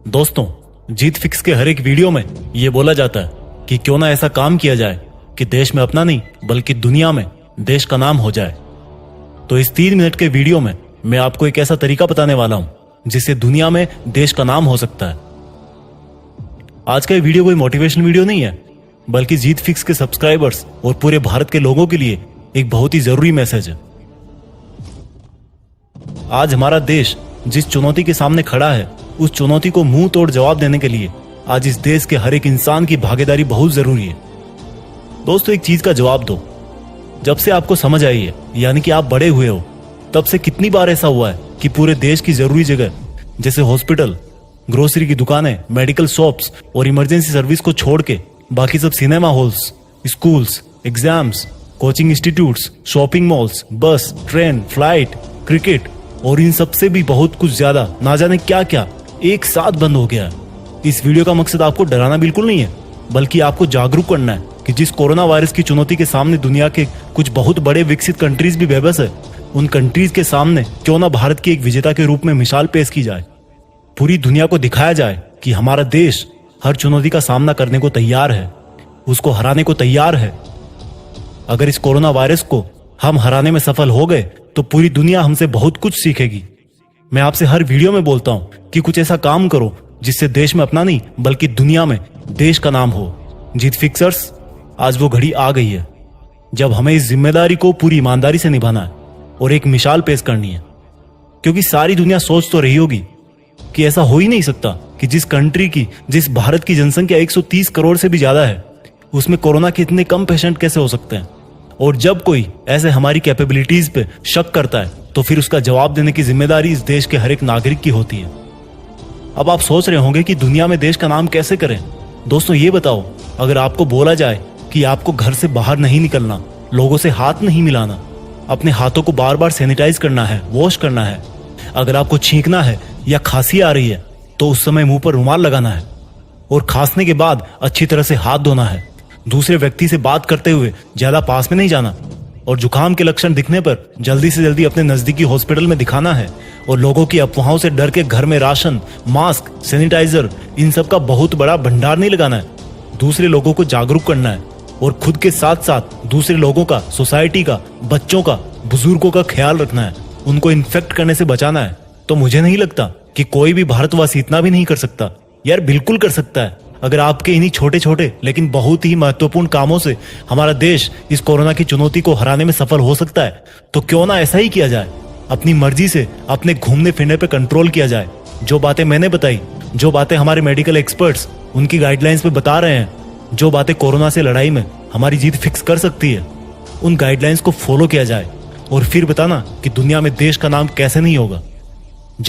दोस्तों, जीत फिक्स के हर एक वीडियो में ये बोला जाता है कि क्यों ना ऐसा काम किया जाए कि देश में अपना नहीं बल्कि दुनिया में देश का नाम हो जाए। तो इस 3 मिनट के वीडियो में मैं आपको एक ऐसा तरीका बताने वाला हूं जिससे दुनिया में देश का नाम हो सकता है। आज का ये वीडियो कोई मोटिवेशनल वीडियो नहीं है, बल्कि जीत फिक्स के सब्सक्राइबर्स और पूरे भारत के लोगों के लिए एक बहुत ही जरूरी मैसेज है। आज हमारा देश जिस चुनौती के सामने खड़ा है, उस चुनौती को मुंह तोड़ जवाब देने के लिए आज इस देश के हर एक इंसान की भागीदारी बहुत जरूरी है। दोस्तों, एक चीज का जवाब दो, जब से आपको समझ आई है, यानी कि आप बड़े हुए हो, तब से कितनी बार ऐसा हुआ है कि पूरे देश की जरूरी जगह जैसे हॉस्पिटल, ग्रोसरी की दुकानें, मेडिकल शॉप्स और इमरजेंसी सर्विस को छोड़ के बाकी सब cinema halls, schools, exams, coaching institutes, shopping malls, बस, ट्रेन, फ्लाइट, क्रिकेट और इन सब से भी बहुत कुछ ज्यादा ना जाने क्या क्या एक साथ बंद हो गया है। इस वीडियो का मकसद आपको डराना बिल्कुल नहीं है, बल्कि आपको जागरूक करना है कि जिस कोरोना वायरस की चुनौती के सामने दुनिया के कुछ बहुत बड़े विकसित कंट्रीज भी बेबस है, उन कंट्रीज के सामने क्यों ना भारत की एक विजेता के रूप में मिसाल पेश की जाए। पूरी दुनिया को दिखाया जाए कि हमारा देश हर चुनौती का सामना करने को तैयार है, उसको हराने को तैयार है। अगर इस कोरोना वायरस को हम हराने में सफल हो गए तो पूरी दुनिया हमसे बहुत कुछ सीखेगी। मैं आपसे हर वीडियो में बोलता हूं कि कुछ ऐसा काम करो जिससे देश में अपना नहीं बल्कि दुनिया में देश का नाम हो। जीत फिक्सर्स, आज वो घड़ी आ गई है जब हमें इस जिम्मेदारी को पूरी ईमानदारी से निभाना है और एक मिसाल पेश करनी है। क्योंकि सारी दुनिया सोच तो रही होगी कि ऐसा हो ही नहीं सकता कि जिस भारत की जनसंख्या 130 करोड़ से भी ज्यादा है, उसमें कोरोना के इतने कम पेशेंट कैसे हो सकते हैं। और जब कोई ऐसे हमारी कैपेबिलिटीज पे शक करता है तो फिर उसका जवाब देने की जिम्मेदारी इस देश के हर एक नागरिक की होती है। अब आप सोच रहे होंगे कि दुनिया में देश का नाम कैसे करें। दोस्तों, ये बताओ, अगर आपको बोला जाए कि आपको घर से बाहर नहीं निकलना, लोगों से हाथ नहीं मिलाना, अपने हाथों को बार बार सैनिटाइज करना है, वॉश करना है, अगर आपको छींकना है या खांसी आ रही है तो उस समय मुंह पर रुमाल लगाना है और खांसने के बाद अच्छी तरह से हाथ धोना है, दूसरे व्यक्ति से बात करते हुए ज्यादा पास में नहीं जाना, और जुकाम के लक्षण दिखने पर जल्दी से जल्दी अपने नजदीकी हॉस्पिटल में दिखाना है, और लोगों की अफवाहों से डर के घर में राशन, मास्क, सैनिटाइजर, इन सब का बहुत बड़ा भंडार नहीं लगाना है। दूसरे लोगों को जागरूक करना है और खुद के साथ साथ दूसरे लोगों का, सोसाइटी का, बच्चों का, बुजुर्गों का ख्याल रखना है, उनको इन्फेक्ट करने से बचाना है। तो मुझे नहीं लगता कि कोई भी भारतवासी इतना भी नहीं कर सकता। यार, बिल्कुल कर सकता है। अगर आपके इन्हीं छोटे छोटे लेकिन बहुत ही महत्वपूर्ण कामों से हमारा देश इस कोरोना की चुनौती को हराने में सफल हो सकता है, तो क्यों ना ऐसा ही किया जाए। अपनी मर्जी से अपने घूमने फिरने पे कंट्रोल किया जाए। जो बातें मैंने बताई, जो बातें हमारे मेडिकल एक्सपर्ट्स उनकी गाइडलाइंस में बता रहे हैं, जो बातें कोरोना से लड़ाई में हमारी जीत फिक्स कर सकती है, उन गाइडलाइंस को फॉलो किया जाए और फिर बताना कि दुनिया में देश का नाम कैसे नहीं होगा।